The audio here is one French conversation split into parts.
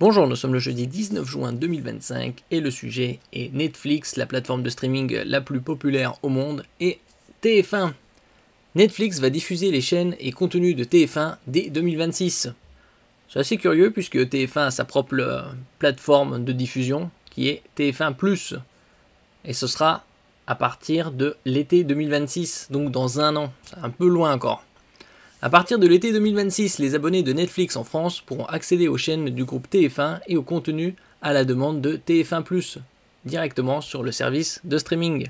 Bonjour, nous sommes le jeudi 19 juin 2025 et le sujet est Netflix, la plateforme de streaming la plus populaire au monde, et TF1. Netflix va diffuser les chaînes et contenus de TF1 dès 2026. C'est assez curieux puisque TF1 a sa propre plateforme de diffusion qui est TF1+. Et ce sera à partir de l'été 2026, donc dans un an, c'est un peu loin encore. À partir de l'été 2026, les abonnés de Netflix en France pourront accéder aux chaînes du groupe TF1 et au contenu à la demande de TF1+, directement sur le service de streaming.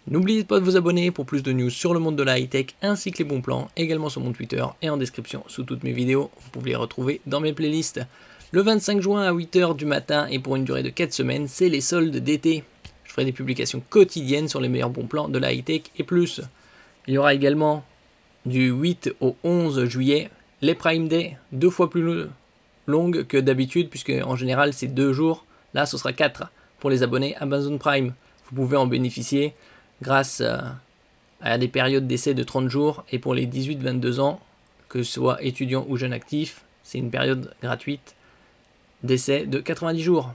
N'oubliez pas de vous abonner pour plus de news sur le monde de la high-tech ainsi que les bons plans, également sur mon Twitter et en description sous toutes mes vidéos. Vous pouvez les retrouver dans mes playlists. Le 25 juin à 8h du matin et pour une durée de 4 semaines, c'est les soldes d'été. Je ferai des publications quotidiennes sur les meilleurs bons plans de la high-tech et plus. Il y aura également du 8 au 11 juillet, les Prime Day, 2 fois plus longues que d'habitude, puisque en général c'est 2 jours, là ce sera 4 pour les abonnés Amazon Prime. Vous pouvez en bénéficier grâce à des périodes d'essai de 30 jours, et pour les 18-22 ans, que ce soit étudiants ou jeunes actifs, c'est une période gratuite d'essai de 90 jours.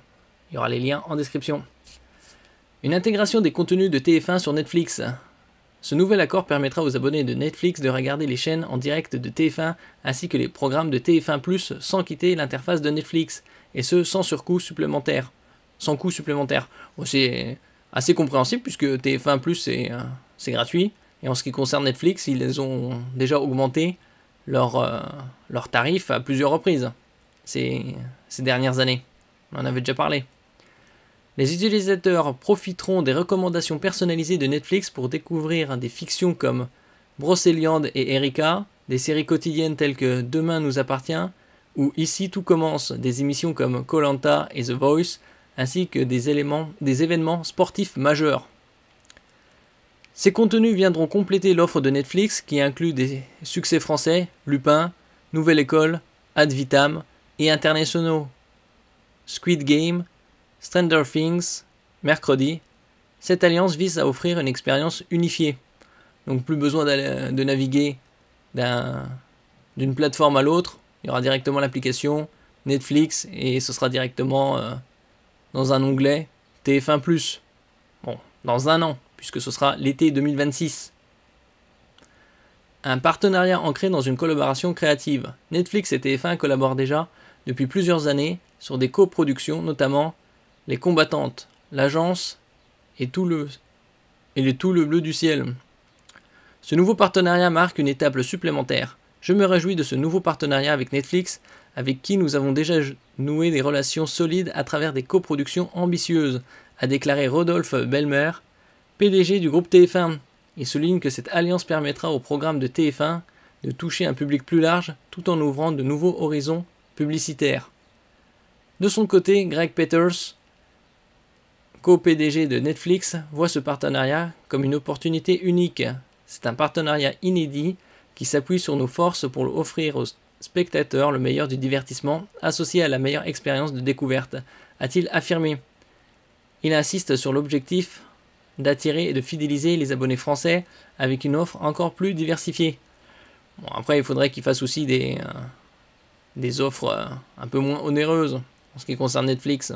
Il y aura les liens en description. Une intégration des contenus de TF1 sur Netflix. Ce nouvel accord permettra aux abonnés de Netflix de regarder les chaînes en direct de TF1 ainsi que les programmes de TF1+ sans quitter l'interface de Netflix, et ce sans surcoût supplémentaire. Sans coût supplémentaire. Bon, c'est assez compréhensible puisque TF1+ c'est gratuit, et en ce qui concerne Netflix, ils ont déjà augmenté leurs tarifs à plusieurs reprises ces dernières années. On en avait déjà parlé. Les utilisateurs profiteront des recommandations personnalisées de Netflix pour découvrir des fictions comme Brocéliande et Erika, des séries quotidiennes telles que Demain nous appartient, ou Ici tout commence, des émissions comme Koh-Lanta et The Voice, ainsi que des événements sportifs majeurs. Ces contenus viendront compléter l'offre de Netflix qui inclut des succès français, Lupin, Nouvelle École, Ad Vitam et internationaux, Squid Game, Stranger Things, mercredi. Cette alliance vise à offrir une expérience unifiée. Donc plus besoin de naviguer d'une plateforme à l'autre. Il y aura directement l'application Netflix et ce sera directement dans un onglet TF1+. Bon, dans un an, puisque ce sera l'été 2026. Un partenariat ancré dans une collaboration créative. Netflix et TF1 collaborent déjà depuis plusieurs années sur des coproductions, notamment Les Combattantes, L'Agence et Tout le bleu du ciel. Ce nouveau partenariat marque une étape supplémentaire. Je me réjouis de ce nouveau partenariat avec Netflix, avec qui nous avons déjà noué des relations solides à travers des coproductions ambitieuses, a déclaré Rodolphe Belmer, PDG du groupe TF1. Il souligne que cette alliance permettra au programme de TF1 de toucher un public plus large tout en ouvrant de nouveaux horizons publicitaires. De son côté, Greg Peters, co-PDG de Netflix, voit ce partenariat comme une opportunité unique. C'est un partenariat inédit qui s'appuie sur nos forces pour offrir aux spectateurs le meilleur du divertissement associé à la meilleure expérience de découverte, a-t-il affirmé. Il insiste sur l'objectif d'attirer et de fidéliser les abonnés français avec une offre encore plus diversifiée. Bon, après, il faudrait qu'il fasse aussi des offres un peu moins onéreuses en ce qui concerne Netflix.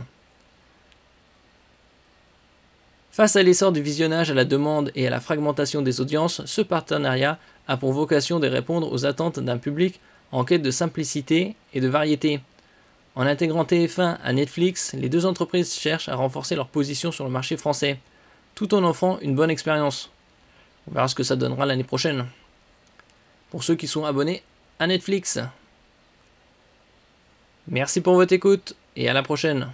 Face à l'essor du visionnage à la demande et à la fragmentation des audiences, ce partenariat a pour vocation de répondre aux attentes d'un public en quête de simplicité et de variété. En intégrant TF1 à Netflix, les deux entreprises cherchent à renforcer leur position sur le marché français, tout en offrant une bonne expérience. On verra ce que ça donnera l'année prochaine. Pour ceux qui sont abonnés à Netflix. Merci pour votre écoute et à la prochaine.